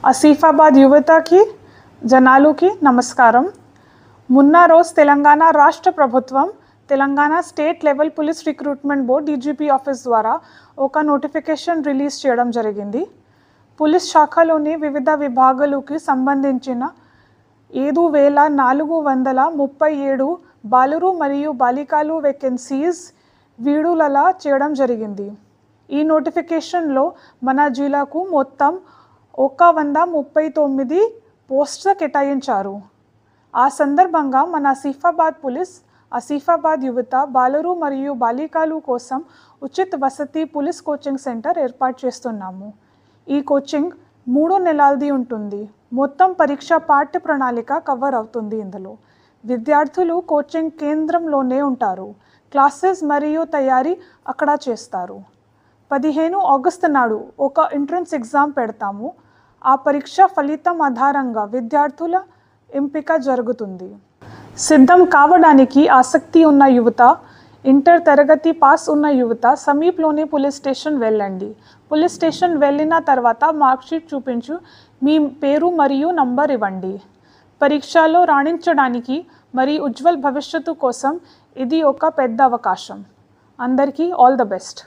ఆసిఫాబాద్ యువతకి జనాలుకి నమస్కారం. మొన్న రోజు తెలంగాణ రాష్ట్ర ప్రభుత్వం Telangana state level police recruitment board DGP office ద్వారా ఒక నోటిఫికేషన్ రిలీజ్ చేయడం జరిగింది. పోలీస్ శాఖలోని వివిధ విభాగాలకు సంబంధించిన 7437 బాలురు మరియు బాలికలు వేకెన్సీస్ విడుదల చేయడం జరిగింది. ఈ నోటిఫికేషన్లో మన జిల్లాకు మొత్తం 139 పోస్టులు కేటాయించారు. ఆ సందర్భంగా మన ఆసిఫాబాద్ పోలీస్ ఆసిఫాబాద్ యువత బాలురు మరియు బాలికలు కోసం ఉచిత వసతి పోలీస్ కోచింగ్ సెంటర్ ఏర్పాటు చేస్తున్నాము. ఈ కోచింగ్ 3 నెలలది ఉంటుంది. మొత్తం పరీక్ష పాఠ్య ప్రణాళిక కవర్ అవుతుంది. ఇందులో విద్యార్థులు కోచింగ్ కేంద్రంలోనే ఉంటారు. క్లాసెస్ మరియు తయారీ అక్కడ చేస్తారు. 15 ఆగస్టు నాడు ఒక ఎంట్రన్స్ ఎగ్జామ్ పెడతాము. ఆ పరీక్ష ఫలితం ఆధారంగా విద్యార్థుల ఎంపిక జరుగుతుంది. సిద్ధం కావడానికి ఆసక్తి ఉన్న యువత, ఇంటర్ తరగతి పాస్ ఉన్న యువత సమీపంలోని పోలీస్ స్టేషన్ వెళ్ళండి. పోలీస్ స్టేషన్ వెళ్ళిన తర్వాత మార్క్షీట్ చూపించు మీ పేరు మరియు నంబర్ ఇవ్వండి. పరీక్షలో రాణించడానికి మరియు ఉజ్వల భవిష్యత్తు కోసం ఇది ఒక పెద్ద అవకాశం. అందరికీ ఆల్ ద బెస్ట్.